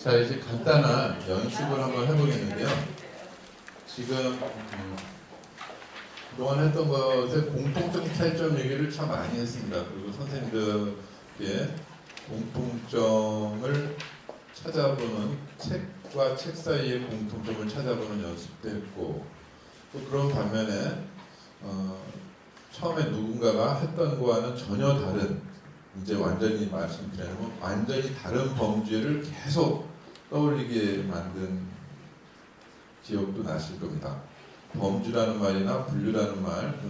자, 이제 간단한 연습을 한번 해보겠는데요. 지금 그동안 했던 것에 공통점, 차이점 얘기를 참 많이 했습니다. 그리고 선생님들께 공통점을 찾아보는 책과 책 사이의 공통점을 찾아보는 연습도 했고, 또 그런 반면에 처음에 누군가가 했던 거와는 전혀 다른, 이제 완전히 말씀드리면 완전히 다른 범죄를 계속 떠올리게 만든 기억도 나실 겁니다. 범주라는 말이나 분류라는 말,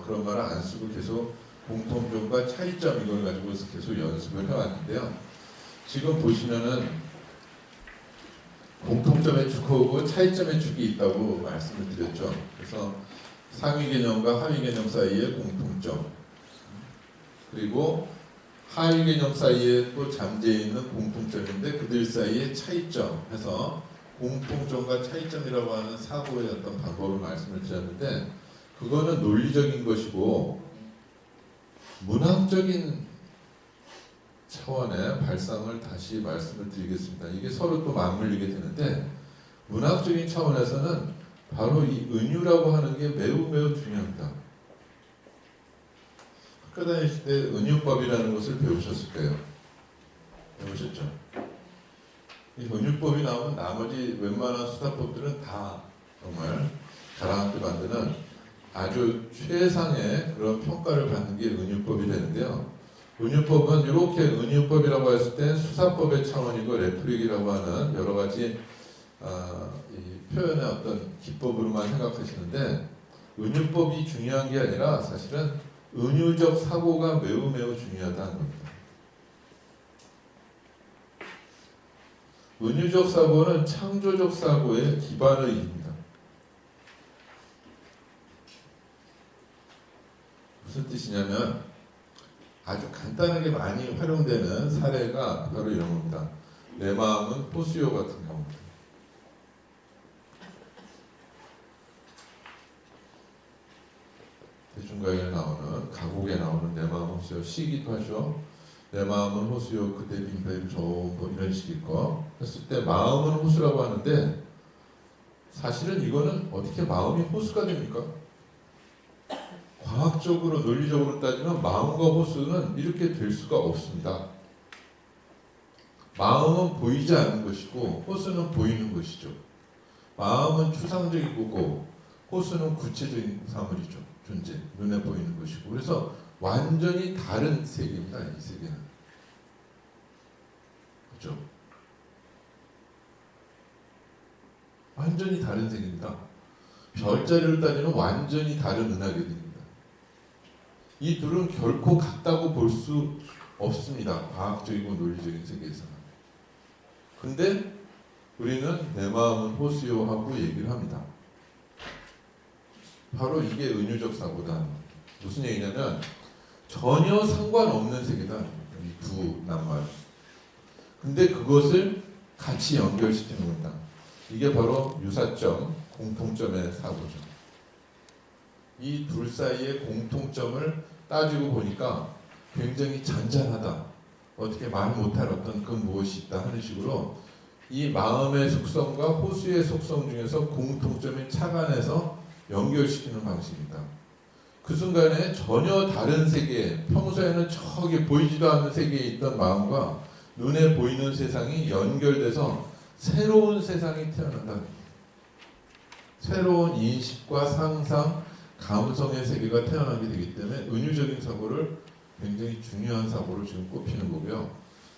그런 말을 안 쓰고 계속 공통점과 차이점 이걸 가지고서 계속 연습을 해왔는데요. 지금 보시면은 공통점의 축하고 차이점의 축이 있다고 말씀을 드렸죠. 그래서 상위 개념과 하위 개념 사이의 공통점, 그리고 하위 개념 사이에 또 잠재해 있는 공통점인데 그들 사이의 차이점 해서 공통점과 차이점이라고 하는 사고의 어떤 방법을 말씀을 드렸는데, 그거는 논리적인 것이고 문학적인 차원의 발상을 다시 말씀을 드리겠습니다. 이게 서로 또 맞물리게 되는데, 문학적인 차원에서는 바로 이 은유라고 하는 게 매우 매우 중요합니다. 학교 다니실 때 은유법이라는 것을 배우셨을 거예요. 배우셨죠? 이 은유법이 나오면 나머지 웬만한 수사법들은 다 정말 가라앉게 만드는 아주 최상의 그런 평가를 받는 게 은유법이 되는데요. 은유법은 이렇게 은유법이라고 했을 때 수사법의 차원이고 레토릭이라고 하는 여러 가지 이 표현의 어떤 기법으로만 생각하시는데, 은유법이 중요한 게 아니라 사실은 은유적 사고가 매우 매우 중요하다는 겁니다. 은유적 사고는 창조적 사고의 기반을 이룹니다. 무슨 뜻이냐면 아주 간단하게 많이 활용되는 사례가 바로 이런 겁니다. 내 마음은 호수요 같은 경우입니다. 대중가요에 나오는, 가곡에 나오는 내 마음은 호수요, 시기도 하죠. 내 마음은 호수요 그대 빈바임 좋은 뭐 이런 식일 거 했을 때 마음은 호수라고 하는데, 사실은 이거는 어떻게 마음이 호수가 됩니까? 과학적으로 논리적으로 따지면 마음과 호수는 이렇게 될 수가 없습니다. 마음은 보이지 않는 것이고 호수는 보이는 것이죠. 마음은 추상적인 거고 호수는 구체적인 사물이죠. 존재, 눈에 보이는 것이고. 그래서 완전히 다른 세계입니다. 이 세계는. 그렇죠? 완전히 다른 세계입니다. 별자리를 따지면 완전히 다른 은하계들입니다. 이 둘은 결코 같다고 볼 수 없습니다. 과학적이고 논리적인 세계에서는. 근데 우리는 내 마음은 호수요 하고 얘기를 합니다. 바로 이게 은유적 사고다. 무슨 얘기냐면 전혀 상관없는 세계다. 이 두 낱말. 근데 그것을 같이 연결시키는 겁니다. 이게 바로 유사점, 공통점의 사고죠. 이 둘 사이의 공통점을 따지고 보니까 굉장히 잔잔하다. 어떻게 말 못할 어떤 그 무엇이 있다 하는 식으로 이 마음의 속성과 호수의 속성 중에서 공통점을 착안해서 연결시키는 방식입니다. 그 순간에 전혀 다른 세계, 평소에는 저기 보이지도 않는 세계에 있던 마음과 눈에 보이는 세상이 연결돼서 새로운 세상이 태어난다. 새로운 인식과 상상, 감성의 세계가 태어나게 되기 때문에 은유적인 사고를 굉장히 중요한 사고로 지금 꼽히는 거고요.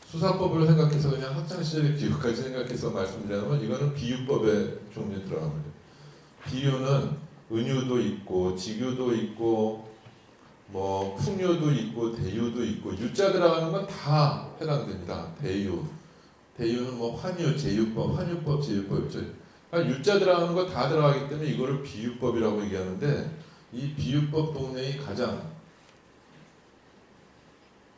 수사법을 생각해서 그냥 학창시절의 기억까지 생각해서 말씀드리자면 이거는 비유법의 종류에 들어갑니다. 비유는 은유도 있고 직유도 있고 뭐 풍유도 있고 대유도 있고 유자 들어가는 건 다 해당됩니다. 대유는 뭐 환유, 제유법, 환유법, 제유법 있죠. 그러니까 유자 들어가는 거 다 들어가기 때문에 이거를 비유법이라고 얘기하는데, 이 비유법 동네의 가장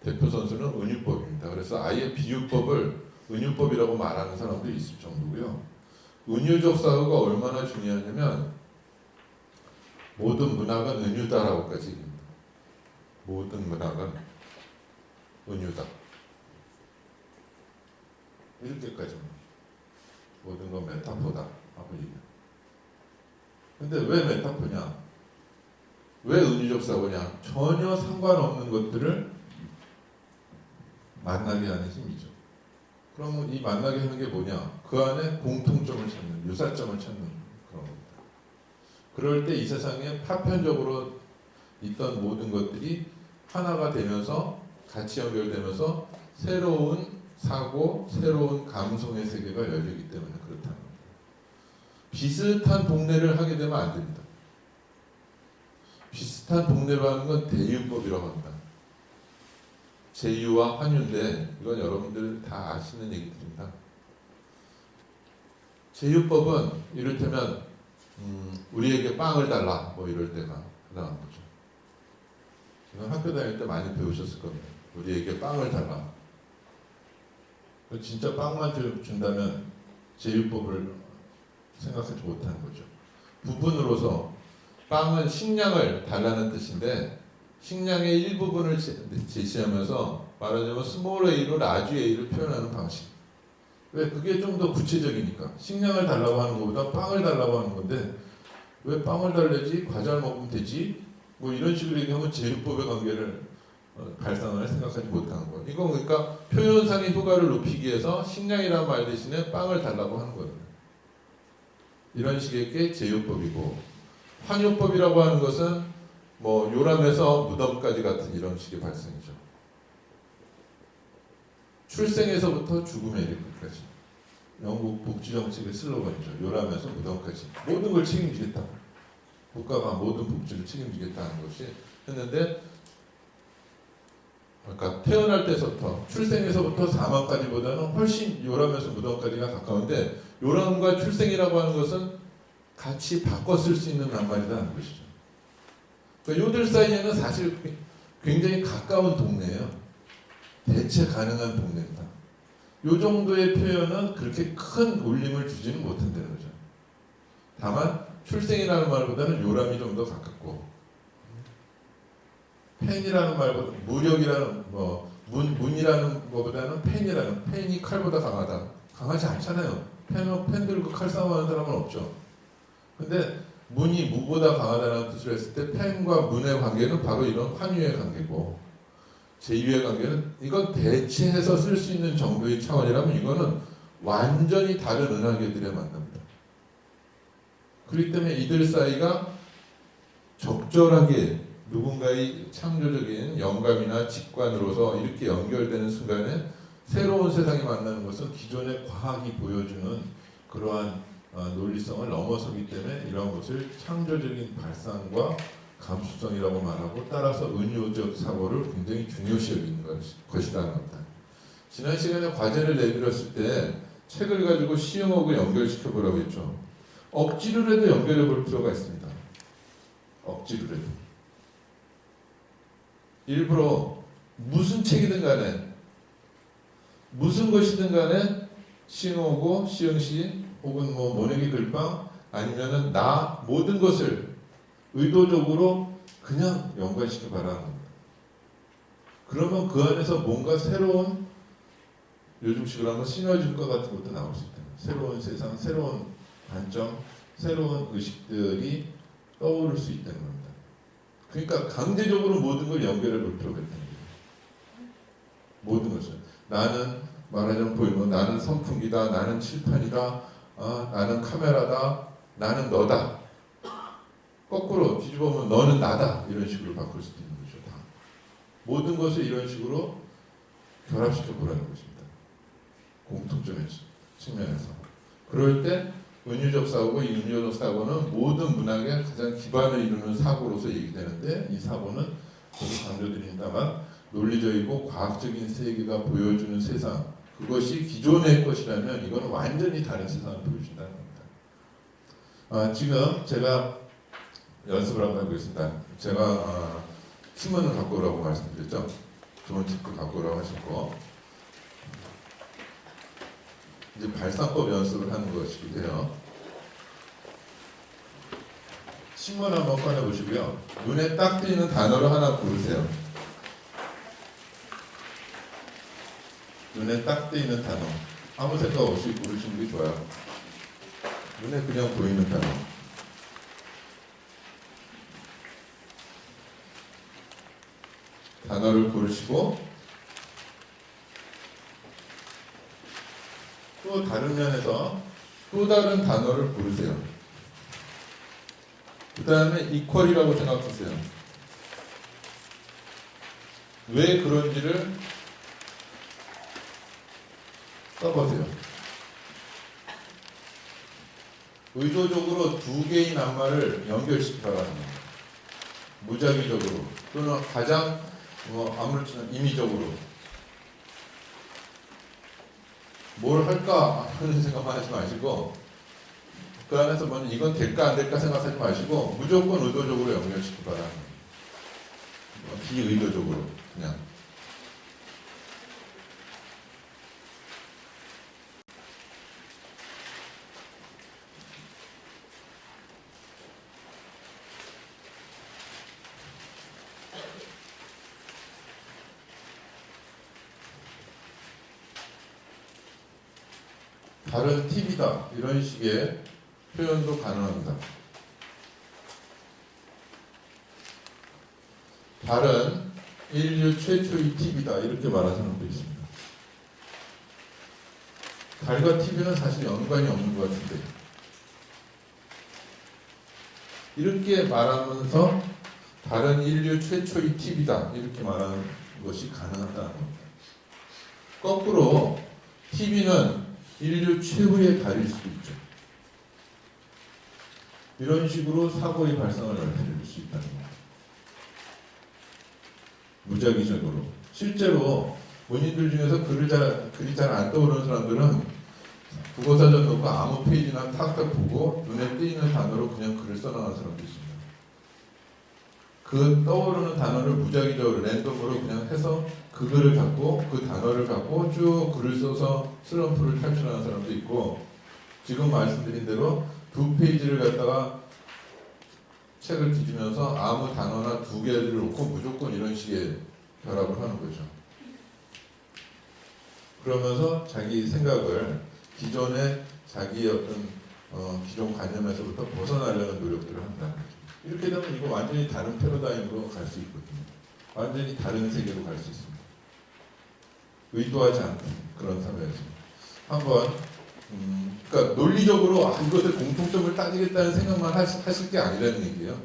대표 선수는 은유법입니다. 그래서 아예 비유법을 은유법이라고 말하는 사람도 있을 정도고요. 은유적 사고가 얼마나 중요하냐면 모든 문학은 은유다라고까지 얘기합니다. 모든 문학은 은유다. 이렇게까지 모든 건 메타포다 하고 얘기해요. 근데 왜 메타포냐? 왜 은유적 사고냐? 전혀 상관없는 것들을 만나게 하는 힘이죠. 그러면 이 만나게 하는 게 뭐냐? 그 안에 공통점을 찾는, 유사점을 찾는 그런 겁니다. 그럴 때 이 세상에 파편적으로 있던 모든 것들이 하나가 되면서 같이 연결되면서 새로운 사고, 새로운 감성의 세계가 열리기 때문에 그렇다는 겁니다. 비슷한 동네를 하게 되면 안 됩니다. 비슷한 동네로 하는 건 대유법이라고 합니다. 제유와 환유인데 이건 여러분들 다 아시는 얘기들입니다. 제유법은 이를테면 우리에게 빵을 달라 뭐 이럴 때가 나온 거죠. 지금 학교 다닐 때 많이 배우셨을 겁니다. 우리에게 빵을 달라. 진짜 빵만 준다면 제유법을 생각하지 못하는 거죠. 부분으로서 빵은 식량을 달라는 뜻인데 식량의 일부분을 제시하면서 말하자면 스몰 a로 라지 a를 표현하는 방식. 왜? 그게 좀 더 구체적이니까. 식량을 달라고 하는 것보다 빵을 달라고 하는 건데 왜 빵을 달래지? 과자를 먹으면 되지? 뭐 이런 식으로 얘기하면 제휴법의 관계를 발상을 생각하지 못하는 거예요. 이건 그러니까 표현상의 효과를 높이기 위해서 식량이라는 말 대신에 빵을 달라고 하는 거예요. 이런 식의 게 제휴법이고 환유법이라고 하는 것은 뭐 요람에서 무덤까지 같은 이런 식의 발상이죠. 출생에서부터 죽음에 이르기까지. 영국 복지정책의 슬로건이죠. 요람에서 무덤까지. 모든 걸 책임지겠다. 국가가 모든 복지를 책임지겠다는 것이 했는데 그러니까 태어날 때부터 출생에서부터 사망까지보다는 훨씬 요람에서 무덤까지가 가까운데 요람과 출생이라고 하는 것은 같이 바꿔 쓸 수 있는 낱말이라는 것이죠. 그러니까 요들 사이에는 사실 굉장히 가까운 동네예요. 대체 가능한 동네입니다. 요 정도의 표현은 그렇게 큰 울림을 주지는 못한다는 거죠. 다만 출생이라는 말보다는 요람이 좀 더 가깝고 펜이라는 말보다 무력이라는 문이라는 것보다는 펜이 칼보다 강하지 않잖아요. 펜 들고 칼 싸움하는 사람은 없죠. 근데 문이 무보다 강하다는 뜻을 했을 때 펜과 문의 관계는 바로 이런 환유의 관계고 제유의 관계는 이건 대체해서 쓸 수 있는 정도의 차원이라면 이거는 완전히 다른 은하계들의 만납니다. 그렇기 때문에 이들 사이가 적절하게 누군가의 창조적인 영감이나 직관으로서 이렇게 연결되는 순간에 새로운 세상이 만나는 것은 기존의 과학이 보여주는 그러한 논리성을 넘어서기 때문에 이런 것을 창조적인 발상과 감수성이라고 말하고 따라서 은유적 사고를 굉장히 중요시 여기는 것이라는 겁니다. 지난 시간에 과제를 내드렸을 때 책을 가지고 시흥하고 연결시켜 보라고 했죠. 억지로라도 연결해 볼 필요가 있습니다. 억지로라도. 일부러 무슨 책이든 간에 무슨 것이든 간에 시흥하고 시흥시 혹은 뭐 모내기 글방 아니면은 나 모든 것을 의도적으로 그냥 연관시켜 봐라는 겁니다. 그러면 그 안에서 뭔가 새로운 요즘식으로 하면 시너지 효과 같은 것도 나올 수 있다. 새로운 세상, 새로운 관점, 새로운 의식들이 떠오를 수 있다는 겁니다. 그러니까 강제적으로 모든 걸 연결해 볼 필요가 있다는 거예요. 모든 것을. 나는 말하자면 보이면 나는 선풍기다, 나는 칠판이다, 나는 카메라다, 나는 너다. 거꾸로 뒤집어보면 너는 나다. 이런 식으로 바꿀 수도 있는 거죠. 다. 모든 것을 이런 식으로 결합시켜 보라는 것입니다. 공통점의 측면에서. 그럴 때 은유적 사고고 이 은유적 사고는 모든 문학의 가장 기반을 이루는 사고로서 얘기되는데 이 사고는 저도 강조드린다만 논리적이고 과학적인 세계가 보여주는 세상 그것이 기존의 것이라면 이거는 완전히 다른 세상을 보여준다는 겁니다. 지금 제가 연습을 한번 해보겠습니다. 제가 신문을 갖고 오라고 말씀드렸죠. 좋은 책도 갖고 오라고 하셨고 이제 발상법 연습을 하는 것이기도 해요. 신문 한번 꺼내 보시고요. 눈에 딱 띄는 단어를 하나 고르세요. 눈에 딱 띄는 단어. 아무 생각 없이 고르시는 게 좋아요. 눈에 그냥 보이는 단어. 단어를 고르시고 또 다른 면에서 또 다른 단어를 고르세요. 그 다음에 이퀄이라고 생각하세요. 왜 그런지를 써보세요. 의도적으로 두 개의 낱말을 연결시켜라는 거예요. 무작위적으로 또는 가장 아무렇지나 임의적으로 뭘 할까 하는 생각만 하지 마시고 그 안에서 먼저 이건 될까 안 될까 생각하지 마시고 무조건 의도적으로 연결시켜라는 거예요. 비의도적으로 그냥. 다른 팁이다 이런 식의 표현도 가능합니다. 다른 인류 최초의 팁이다 이렇게 말하는 사람도 있습니다. 달과 TV는 사실 연관이 없는 것 같은데 이렇게 말하면서 다른 인류 최초의 팁이다 이렇게 말하는 것이 가능하다는 겁니다. 거꾸로 TV는 인류 최후의 달일 수도 있죠. 이런 식으로 사고의 발생을 알려줄 수 있다는 겁니다. 무작위적으로. 실제로 본인들 중에서 글이 잘 안 떠오르는 사람들은 국어사전 놓고 아무 페이지나 탁탁 보고 눈에 띄는 단어로 그냥 글을 써나가는 사람도 있습니다. 그 떠오르는 단어를 무작위적으로 랜덤으로 그냥 해서 그 글을 갖고 그 단어를 갖고 쭉 글을 써서 슬럼프를 탈출하는 사람도 있고 지금 말씀드린 대로 두 페이지를 갖다가 책을 뒤지면서 아무 단어나 두 개를 놓고 무조건 이런 식의 결합을 하는 거죠. 그러면서 자기 생각을 기존의 자기의 어떤 기존 관념에서부터 벗어나려는 노력들을 한다는 거죠. 이렇게 되면 이거 완전히 다른 패러다임으로 갈 수 있거든요. 완전히 다른 세계로 갈 수 있습니다. 의도하지 않는 그런 사회에서 한번 그러니까 논리적으로 이것의 공통점을 따지겠다는 생각만 하실 게 아니라는 얘기예요.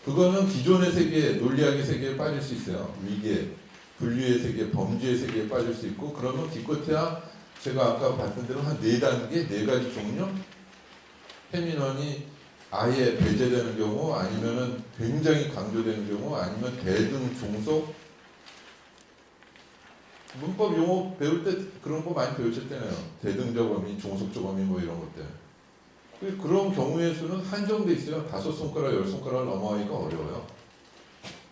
그거는 기존의 세계, 논리학의 세계에 빠질 수 있어요. 위계, 분류의 세계, 범주의 세계에 빠질 수 있고 그러면 기껏해야 제가 아까 봤던 대로 한 4단계, 4가지 종류 페미넌이 아예 배제되는 경우 아니면은 굉장히 강조되는 경우 아니면 대등, 종속 문법 용어 배울 때 그런 거 많이 배우셨잖아요. 대등적 어미, 종속적 어미 뭐 이런 것들. 그런 경우의 수는 한정돼 있어요. 5손가락, 10손가락을 넘어가기가 어려워요.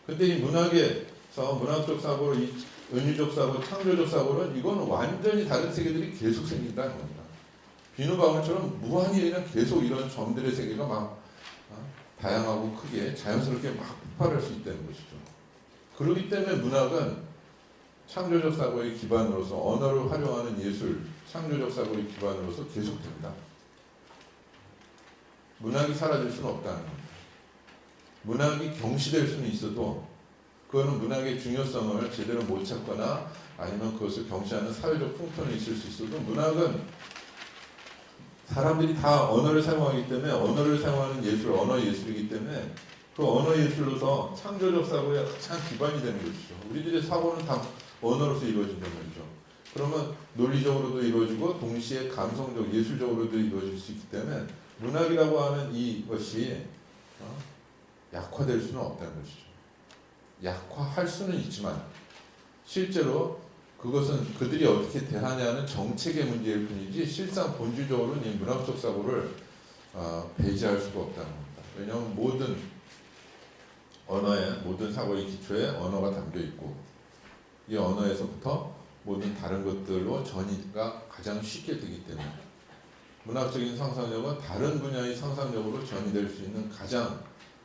근데 이 문학에서 문학적 사고로 이 은유적 사고, 창조적 사고는 이건 완전히 다른 세계들이 계속 생긴다는 겁니다. 비누방울처럼 무한히 그냥 계속 이런 점들의 세계가 막 다양하고 크게 자연스럽게 막 폭발할 수 있다는 것이죠. 그렇기 때문에 문학은 창조적 사고의 기반으로서 언어를 활용하는 예술, 창조적 사고의 기반으로서 계속됩니다. 문학이 사라질 수는 없다는 겁니다. 문학이 경시될 수는 있어도 그거는 문학의 중요성을 제대로 못 찾거나 아니면 그것을 경시하는 사회적 풍토는 있을 수 있어도 문학은 사람들이 다 언어를 사용하기 때문에 언어를 사용하는 예술, 언어 예술이기 때문에 그 언어 예술로서 창조적 사고의 가장 기반이 되는 것이죠. 우리들의 사고는 다 언어로서 이루어진다는 거죠. 그러면 논리적으로도 이루어지고 동시에 감성적, 예술적으로도 이루어질 수 있기 때문에 문학이라고 하는 이것이 약화될 수는 없다는 것이죠. 약화할 수는 있지만 실제로 그것은 그들이 어떻게 대하냐는 정책의 문제일 뿐이지 실상 본질적으로는 이 문학적 사고를 배제할 수가 없다는 겁니다. 왜냐하면 모든 언어의 모든 사고의 기초에 언어가 담겨 있고 이 언어에서부터 모든 다른 것들로 전이가 가장 쉽게 되기 때문에 문학적인 상상력은 다른 분야의 상상력으로 전이될 수 있는 가장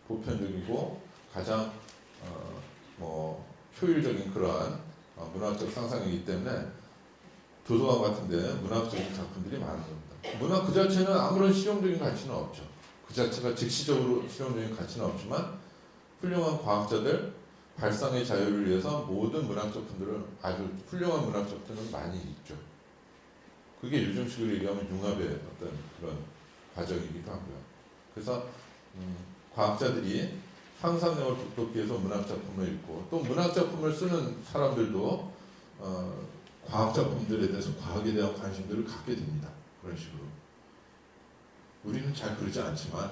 보편적이고 가장 효율적인 그러한 문학적 상상이기 때문에 도서관 같은데 문학적인 작품들이 많은 겁니다. 문학 그 자체는 아무런 실용적인 가치는 없죠. 그 자체가 즉시적으로 실용적인 가치는 없지만 훌륭한 과학자들 발상의 자유를 위해서 모든 문학 작품들은 아주 훌륭한 문학 작품들은 많이 있죠. 그게 요즘식으로 얘기하면 융합의 어떤 그런 과정이기도 하고요. 그래서 과학자들이 상상력을 똑똑히 해서 문학 작품을 읽고 또 문학 작품을 쓰는 사람들도 과학 작품들에 대해서 과학에 대한 관심들을 갖게 됩니다. 그런 식으로. 우리는 잘 그러지 않지만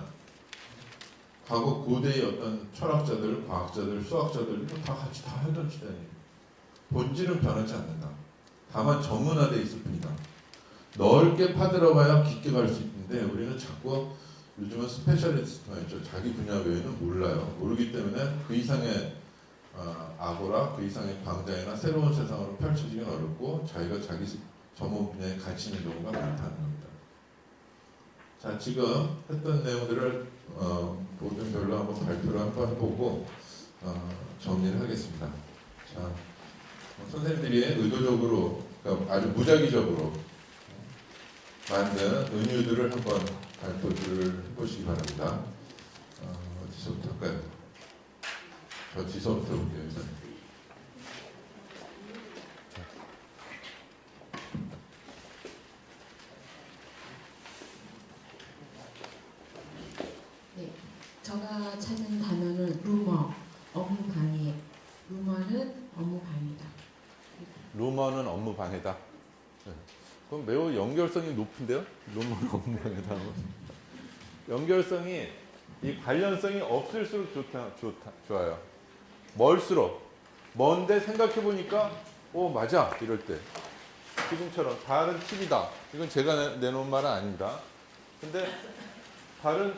과거 고대의 어떤 철학자들, 과학자들, 수학자들 이거 다 같이 다 하던 시대예요. 본질은 변하지 않는다. 다만 전문화되어 있을 뿐이다. 넓게 파들어봐야 깊게 갈 수 있는데 우리는 자꾸 요즘은 스페셜리스트가 있죠. 자기 분야 외에는 몰라요. 모르기 때문에 그 이상의 아고라, 그 이상의 광장이나 새로운 세상으로 펼쳐지긴 어렵고 자기가 자기 전문 분야에 갇히는 경우가 많다는 겁니다. 자, 지금 했던 내용들을 모든 별로 한번 발표를 한번 해보고 정리를 하겠습니다. 자, 선생님들이 의도적으로 그러니까 아주 무작위적으로 만든 은유들을 한번 발표를 해보시기 바랍니다. 어디서부터 할까요? 저 뒤서부터 볼게요. 일단. 네, 제가 찾는 단어는 루머, 업무 방해. 루머는 업무 방해다. 루머는 업무 방해다. 네. 그럼 매우 연결성이 높은데요? 루머는 업무 방해다. 연결성이 이 관련성이 없을수록 좋아요. 멀수록 먼데 생각해 보니까 맞아 이럴 때 지금처럼 달은 TV다. 이건 제가 내놓은 말은 아닙니다. 근데 달은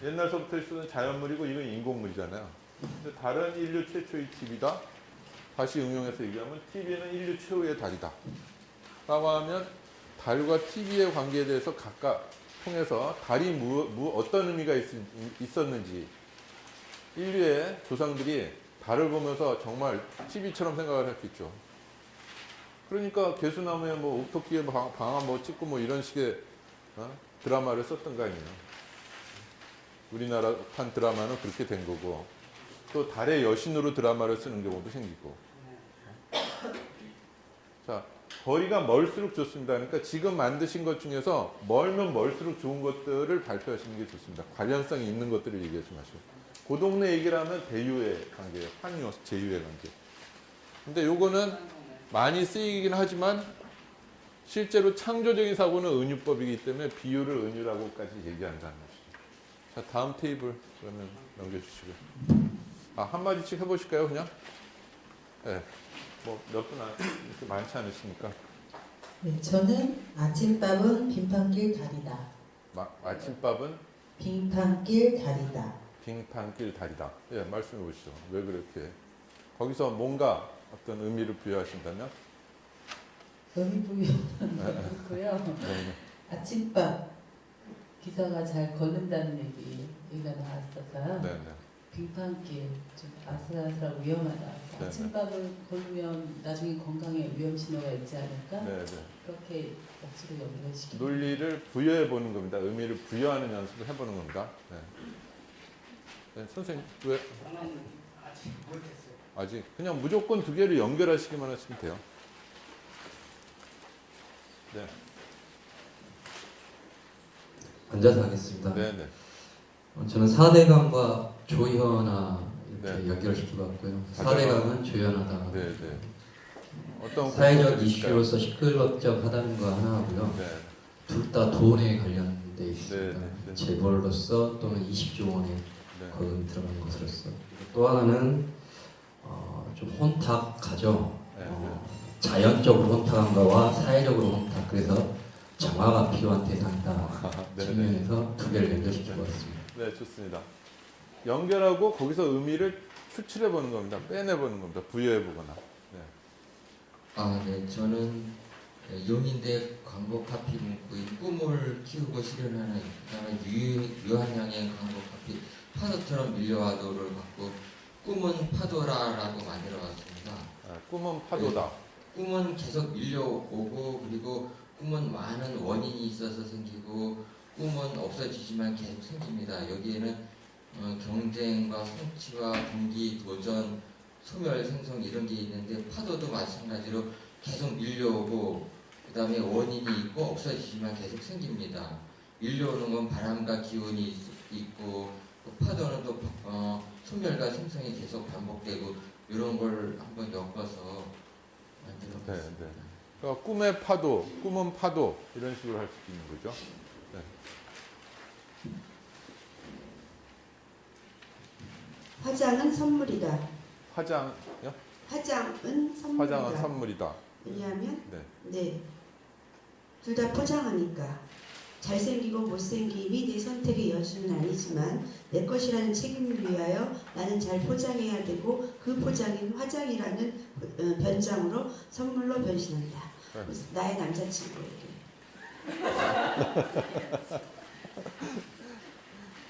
옛날서부터 쓰는 자연물이고 이건 인공물이잖아요. 근데 달은 인류 최초의 TV다. 다시 응용해서 얘기하면 TV는 인류 최후의 달이다. 라고 하면 달과 TV의 관계에 대해서 각각 통해서 달이 어떤 의미가 있었는지 인류의 조상들이 달을 보면서 정말 TV처럼 생각을 했겠죠. 그러니까 개수나무에 옥토끼에 방아 찍고 이런 식의 드라마를 썼던 거 아니에요. 우리나라 판 드라마는 그렇게 된 거고 또 달의 여신으로 드라마를 쓰는 경우도 생기고. 자, 거리가 멀수록 좋습니다. 그러니까 지금 만드신 것 중에서 멀면 멀수록 좋은 것들을 발표하시는 게 좋습니다. 관련성이 있는 것들을 얘기하지 마시고. 그 동네 얘기를 하면 대유의 관계예요. 환유, 제유의 관계. 근데 요거는 많이 쓰이긴 하지만 실제로 창조적인 사고는 은유법이기 때문에 비유를 은유라고까지 얘기한다는 것이죠. 자, 다음 테이블 그러면 넘겨주시고요. 한마디씩 해보실까요, 그냥? 네. 몇 분 이렇게 많지 않으시니까. 네, 저는 아침밥은 빙판길 다리다. 아침밥은 빙판길 다리다. 빙판길 다리다. 예, 말씀해 보시죠. 왜 그렇게? 거기서 뭔가 어떤 의미를 부여하신다면? 의미 부여는 없고요. 네. 아침밥 기사가 잘 걷는다는 얘기가 나왔어서요. 네, 네. 빙판길 좀 아슬아슬하고 위험하다. 네, 아침밥을 걸으면 나중에 건강에 위험 신호가 있지 않을까? 네, 네. 그렇게 억지로 연결시키고. 논리를 부여해 보는 겁니다. 의미를 부여하는 연습을 해보는 겁니다. 네. 네, 선생님 왜? 아직 못했어요. 아직 그냥 무조건 두 개를 연결하시기만 하시면 돼요. 네. 앉아서 하겠습니다. 네, 네. 저는 사대강과 조현아 이렇게 네. 연결시켜 봤고요. 가장- 사대강은 조현하다. 네, 네. 어떤 사회적 공통점이 있을까요? 이슈로서 시끌벅적하다는 거 하나 하고요. 네. 둘 다 돈에 관련돼 있습니다. 네, 네, 네. 재벌로서 또는 20조 원의 네. 거금이 들어간 것으로서. 또 하나는 좀 혼탁하죠. 네, 자연적으로 혼탁한 거와 사회적으로 혼탁. 그래서 정화가 필요한 대상이다. 네, 네. 측면에서 두 개를 연결시켜 봤습니다. 네, 좋습니다. 연결하고 거기서 의미를 추출해 보는 겁니다. 빼내 보는 겁니다. 부여해 보거나. 네. 네, 저는 용인대 광고 카피 문구인 꿈을 키우고 실현하는 그다음에 유한양의 광고 카피 파도처럼 밀려와도를 갖고 꿈은 파도라라고 만들어봤습니다. 꿈은 파도다. 꿈은 계속 밀려오고 그리고 꿈은 많은 원인이 있어서 생기고 꿈은 없어지지만 계속 생깁니다. 여기에는 경쟁과 성취와 동기, 도전, 소멸, 생성 이런 게 있는데 파도도 마찬가지로 계속 밀려오고 그 다음에 원인이 있고 없어지지만 계속 생깁니다. 밀려오는 건 바람과 기운이 있고 파도는 또 소멸과 생성이 계속 반복되고 이런 걸 한번 엮어서 만들어봤습니다. 네. 그러니까 꿈의 파도, 꿈은 파도 이런 식으로 할 수 있는 거죠. 네. 화장은 선물이다. 화장요? 화장은 선물이다. 화장은 선물이다. 왜냐하면 네. 둘 다 포장하니까. 잘생기고 못생김이 내 선택의 여신은 아니지만 내 것이라는 책임을 위하여 나는 잘 포장해야 되고 그 포장인 화장이라는 변장으로 선물로 변신한다. 네. 나의 남자친구에게.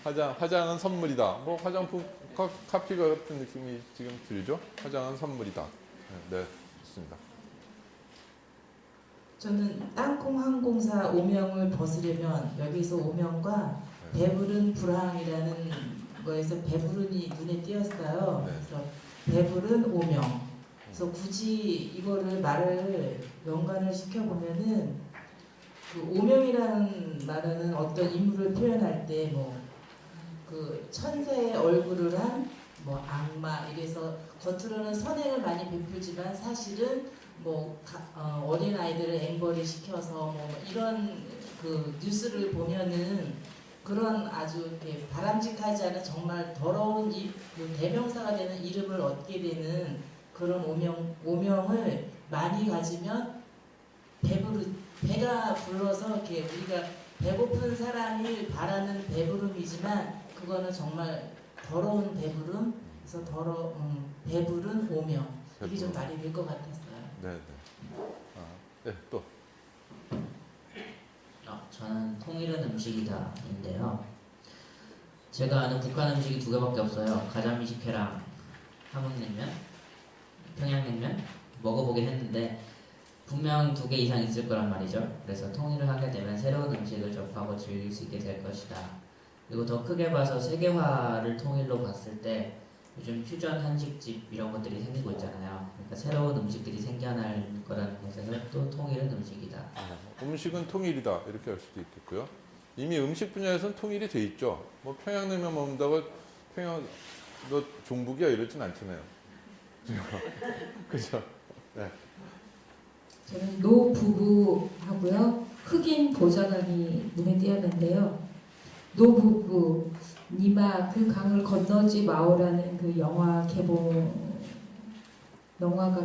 화장은 선물이다. 뭐 화장품 카피가 같은 느낌이 지금 들죠? 화장은 선물이다. 네, 좋습니다. 저는 땅콩 항공사 오명을 벗으려면 여기서 오명과 배부른 불황이라는 거에서 배부른이 눈에 띄었어요. 네. 그래서 배부른 오명. 그래서 굳이 이거를 말을 연관을 시켜보면은 그 오명이라는 말은 어떤 인물을 표현할 때 뭐 그 천사의 얼굴을 한 뭐 악마 이래서 겉으로는 선행을 많이 베풀지만 사실은 뭐 어린 아이들을 앵벌이 시켜서 뭐 이런 그 뉴스를 보면은 그런 아주 이렇게 바람직하지 않은 정말 더러운 그 대명사가 되는 이름을 얻게 되는 그런 오명을 많이 가지면 배가 불러서 이렇게 우리가 배고픈 사람이 바라는 배부름이지만 그거는 정말 더러운 배부름, 그래서 배부른 오명. 이게 좀 말이 될 것 같았어요. 네. 네, 또. 저는 통일은 음식이다인데요. 제가 아는 북한 음식이 두 개밖에 없어요. 가자미식회랑 함흥냉면, 평양냉면 먹어보긴 했는데 분명 두 개 이상 있을 거란 말이죠. 그래서 통일을 하게 되면 새로운 음식을 접하고 즐길 수 있게 될 것이다. 그리고 더 크게 봐서 세계화를 통일로 봤을 때 요즘 퓨전 한식집 이런 것들이 생기고 있잖아요. 그러니까 새로운 음식들이 생겨날 거라는 것에서 또 통일은 음식이다. 음식은 통일이다 이렇게 할 수도 있겠고요. 이미 음식 분야에서는 통일이 돼 있죠. 뭐 평양냉면 먹는다고 평양 너 종북이야 이러진 않잖아요. 그죠? 네. 저는 노부부하고요. 흑인 보좌관이 눈에 띄었는데요. 노부부, 니마 그 강을 건너지 마오라는 그 영화가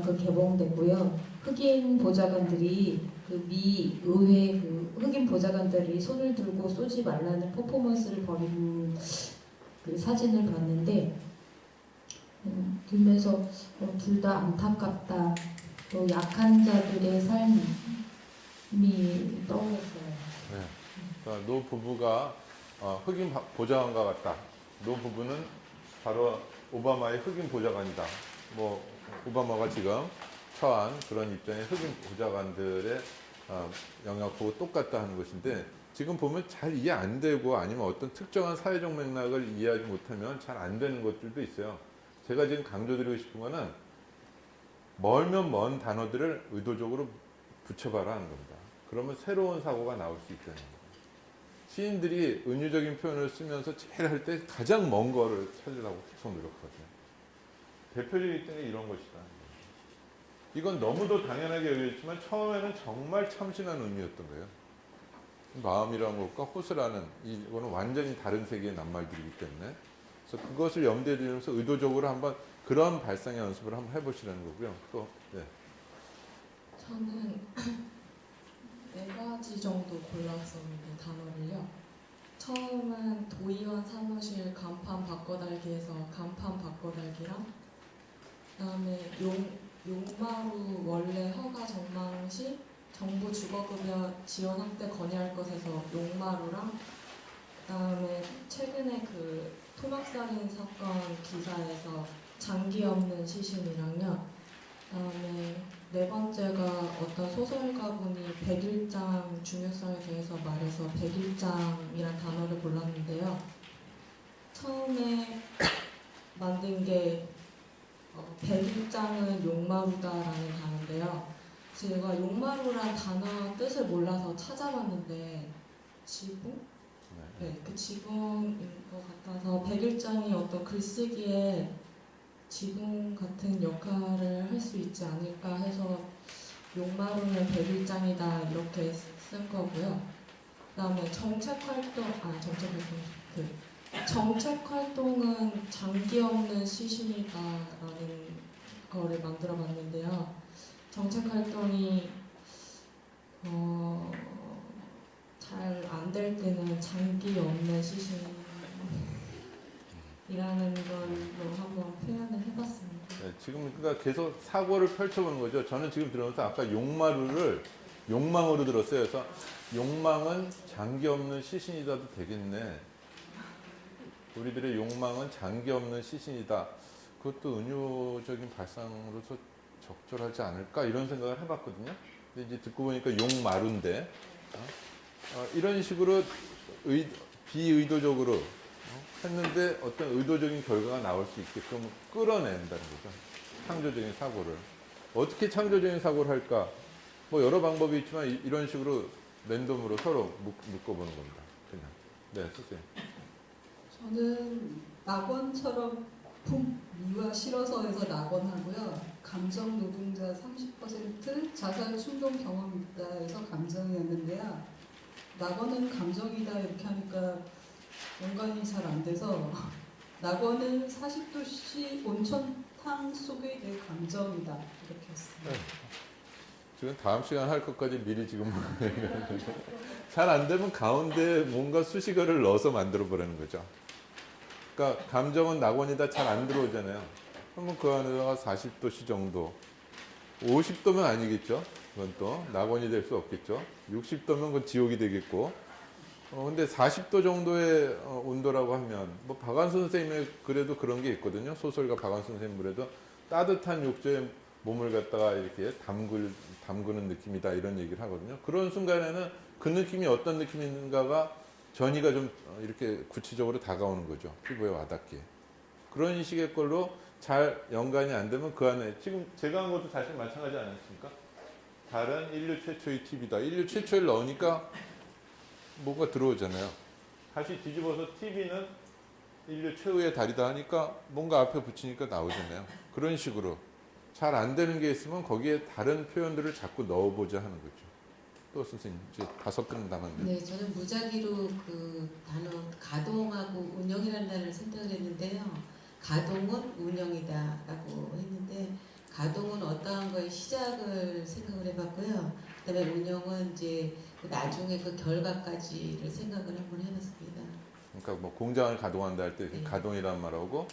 개봉됐고요. 흑인 보좌관들이 그 미 의회 그 흑인 보좌관들이 손을 들고 쏘지 말라는 퍼포먼스를 벌인 그 사진을 봤는데 들면서 둘 다 안타깝다. 또 약한 자들의 삶이 떠올랐어요. 네. 그러니까 노 부부가 흑인 보좌관과 같다. 노 부부는 바로 오바마의 흑인 보좌관이다. 뭐 오바마가 지금 처한 그런 입장의 흑인 보좌관들의 영역하고 똑같다 하는 것인데 지금 보면 잘 이해 안 되고 아니면 어떤 특정한 사회적 맥락을 이해하지 못하면 잘 안 되는 것들도 있어요. 제가 지금 강조드리고 싶은 거는 멀면 먼 단어들을 의도적으로 붙여봐라 하는 겁니다. 그러면 새로운 사고가 나올 수 있다는 거예요. 시인들이 은유적인 표현을 쓰면서 제일 할 때 가장 먼 거를 찾으려고 계속 노력하거든요. 대표적인 때는 이런 것이다. 이건 너무도 당연하게 여겨졌지만 처음에는 정말 참신한 의미였던 거예요. 마음이라는 것과 호수라는 이거는 완전히 다른 세계의 낱말들이기 때문에 그래서 그것을 염두에 두면서 의도적으로 한번 그런 발상의 연습을 한번 해보시라는 거고요. 또 네. 저는 4가지 정도 골랐었는데 단어를요. 처음은 도의원 사무실 간판 바꿔달기에서 간판 바꿔달기랑 그다음에 용마루 원래 허가 정망시 정부 주거급여 지원 확대 건의할 것에서 용마루랑 그다음에 최근에 그 토막살인 사건 기사에서 장기 없는 시신이랑요. 그다음에 네 번째가 어떤 소설가분이 백일장 중요성에 대해서 말해서 백일장이란 단어를 골랐는데요. 처음에 만든 게 백일장은 용마루다라는 단어인데요. 제가 용마루란 단어 뜻을 몰라서 찾아봤는데 지붕? 네, 그 지붕인 것 같아서 백일장이 어떤 글쓰기에 지붕 같은 역할을 할 수 있지 않을까 해서 용마루는 백일장이다 이렇게 쓴 거고요. 그다음에 정책 활동은 장기 없는 시신이다라는 거를 만들어 봤는데요. 정책 활동이 잘 안 될 때는 장기 없는 시신이라는 걸로 한번 표현을 해봤습니다. 네, 지금 그러니까 계속 사고를 펼쳐보는 거죠. 저는 지금 들으면서 아까 용마루를 욕망으로 들었어요. 그래서 욕망은 장기 없는 시신이다도 되겠네. 우리들의 욕망은 장기 없는 시신이다. 그것도 은유적인 발상으로서 적절하지 않을까 이런 생각을 해봤거든요. 근데 이제 듣고 보니까 용마루인데 이런 식으로 비의도적으로 했는데 어떤 의도적인 결과가 나올 수 있게끔 끌어낸다는 거죠. 창조적인 사고를. 어떻게 창조적인 사고를 할까? 뭐 여러 방법이 있지만 이런 식으로 랜덤으로 서로 묶어보는 겁니다. 그냥. 네, 선생님. 저는 낙원처럼 미와 실어서에서 낙원하고요. 감정 노동자 30% 자살 충동 경험이 있다 해서 감정이었는데요. 낙원은 감정이다 이렇게 하니까 연관이 잘 안 돼서 낙원은 40도씨 온천탕 속의 내 감정이다 이렇게 했어요. 네. 지금 다음 시간 할 것까지 미리 지금 잘 안 되면 가운데 뭔가 수식어를 넣어서 만들어 보라는 거죠. 그러니까 감정은 낙원이다 잘 안 들어오잖아요. 그러면 그 안에다가 40도씨 정도 50도면 아니겠죠. 그건 또 낙원이 될 수 없겠죠. 60도면 그건 지옥이 되겠고 근데 40도 정도의 온도라고 하면 뭐 박완순 선생님의 글에도 그런 게 있거든요. 소설가 박완순 선생님 글에도 따뜻한 욕조에 몸을 갖다가 이렇게 담그는 느낌이다 이런 얘기를 하거든요. 그런 순간에는 그 느낌이 어떤 느낌인가가 전이가 좀 이렇게 구체적으로 다가오는 거죠. 피부에 와닿게. 그런 식의 걸로 잘 연관이 안 되면 그 안에 지금 제가 한 것도 사실 마찬가지 아니었습니까? 달은 인류 최초의 TV다. 인류 최초를 넣으니까 뭔가 들어오잖아요. 다시 뒤집어서 TV는 인류 최후의 달이다 하니까 뭔가 앞에 붙이니까 나오잖아요. 그런 식으로 잘 안 되는 게 있으면 거기에 다른 표현들을 자꾸 넣어보자 하는 거죠. 또 선생님 이제 5분 남았는데. 네, 저는 무작위로 그 단어 가동하고 운영이라는 단어를 선택을 했는데요. 가동은 운영이다라고 했는데 가동은 어떠한 거의 시작을 생각을 해봤고요. 그다음에 운영은 이제 나중에 그 결과까지를 생각을 한번 해봤습니다. 그러니까 뭐 공장을 가동한다 할 때 네. 가동이란 말하고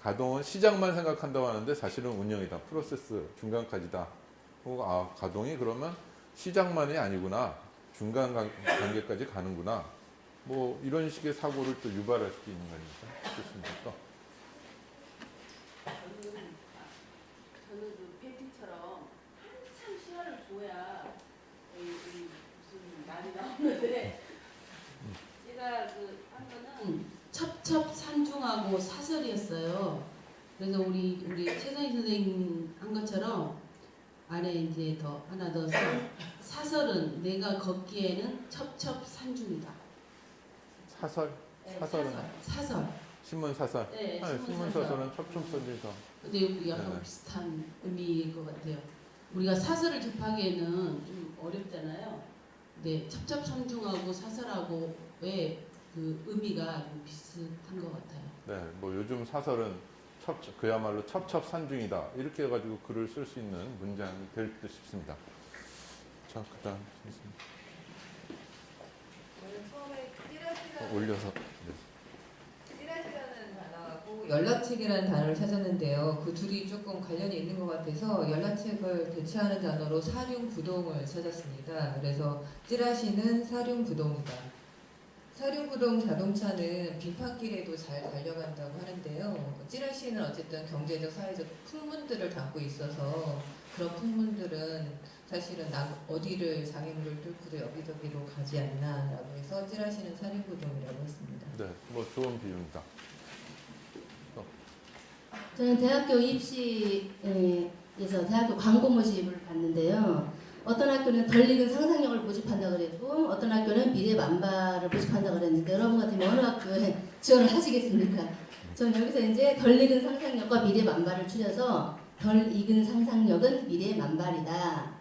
가동은 시작만 생각한다고 하는데 사실은 운영이다. 프로세스 중간까지다. 가동이 그러면 시작만이 아니구나. 중간 단계까지 가는구나. 뭐 이런 식의 사고를 또 유발할 수도 있는 거니까. 좋습니다. 저는 그 패티처럼 한참 시간을 줘야 무슨 말이 나오는데 제가 그 한 거는 첩첩산중하고 사설이었어요. 그래서 우리 최선희 선생님 한 것처럼 안에 이제 더 하나 넣어서 사설은 내가 걷기에는 첩첩산중이다. 사설? 네, 사설은? 사설. 신문 사설? 네, 신문 사설은 첩첩산중이다. 근데 여기 약간 네. 비슷한 의미인 것 같아요. 우리가 사설을 접하기에는 좀 어렵잖아요. 근데 첩첩산중하고 사설하고의 그 의미가 좀 비슷한 것 같아요. 네, 뭐 요즘 사설은 그야말로 첩첩산중이다. 이렇게 해가지고 글을 쓸 수 있는 문장이 될 듯 싶습니다. 자, 그 다음. 처음에 찌라시라는 올려서. 찌라시라는 단어하고 연락책이라는 단어를 찾았는데요. 그 둘이 조금 관련이 있는 것 같아서 연락책을 대체하는 단어로 사륜구동을 찾았습니다. 그래서 찌라시는 사륜구동이다. 사륜구동 자동차는 비판길에도 잘 달려간다고 하는데요. 찌라시는 어쨌든 경제적, 사회적 풍문들을 담고 있어서 그런 풍문들은 사실은 어디를 장애물을 뚫고도 여기저기로 가지 않나라고 해서 찌라시는 살인구동이라고 했습니다. 네, 뭐 좋은 비유입니다. 저는 대학교 입시에서 대학교 광고 모집을 봤는데요. 어떤 학교는 덜 익은 상상력을 모집한다 그랬고 어떤 학교는 미래 만발을 모집한다 그랬는데 여러분 같으면 어느 학교에 지원을 하시겠습니까? 저는 여기서 이제 덜 익은 상상력과 미래 만발을 줄여서 덜 익은 상상력은 미래 만발이다.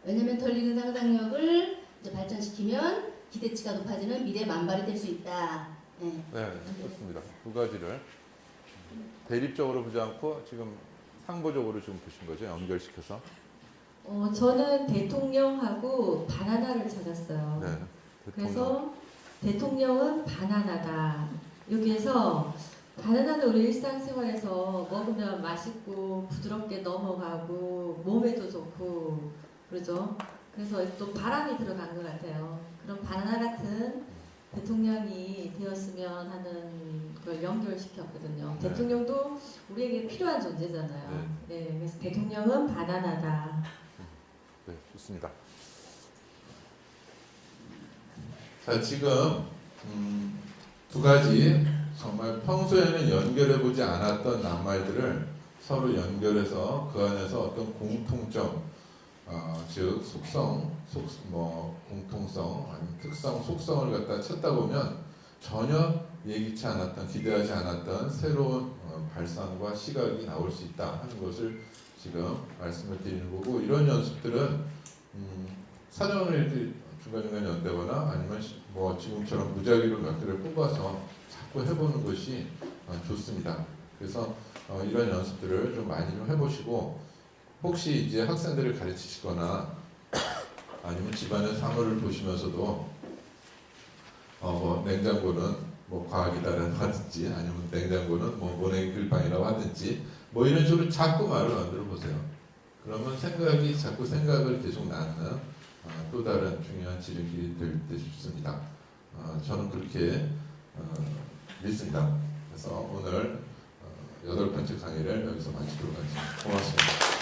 왜냐하면 덜 익은 상상력을 이제 발전시키면 기대치가 높아지는 미래 만발이 될 수 있다. 네. 네, 좋습니다. 두 가지를 대립적으로 보지 않고 지금 상보적으로 지금 보신 거죠? 연결시켜서. 저는 대통령하고 바나나를 찾았어요. 네, 그래서 대통령은 바나나다. 여기에서 바나나는 우리 일상생활에서 먹으면 맛있고 부드럽게 넘어가고 몸에도 좋고 그러죠. 그래서 또 바람이 들어간 것 같아요. 그런 바나나 같은 대통령이 되었으면 하는 걸 연결시켰거든요. 네. 대통령도 우리에게 필요한 존재잖아요. 네, 그래서 대통령은 바나나다. 네, 좋습니다. 자, 지금 두 가지 정말 평소에는 연결해 보지 않았던 낱말들을 서로 연결해서 그 안에서 어떤 공통점, 즉 공통성, 아니면 특성, 속성을 갖다 찾다 보면 전혀 예기치 않았던, 기대하지 않았던 새로운 발상과 시각이 나올 수 있다 하는 것을 지금 말씀을 드리는 거고, 이런 연습들은 사전을 중간중간 연대거나 아니면 뭐 지금처럼 무작위로 몇 개를 뽑아서 자꾸 해보는 것이 좋습니다. 그래서 이런 연습들을 좀 많이 좀 해보시고, 혹시 이제 학생들을 가르치시거나 아니면 집안의 사물을 보시면서도 뭐 냉장고는 뭐 과학이다라고 하든지 아니면 냉장고는 뭐 모내기 글방이라고 하든지 뭐 이런 식으로 자꾸 말을 만들어 보세요. 그러면 자꾸 생각을 계속 낳는 또 다른 중요한 지름길이 될 때 싶습니다. 저는 그렇게 믿습니다. 그래서 오늘 8번째 강의를 여기서 마치도록 하겠습니다. 고맙습니다.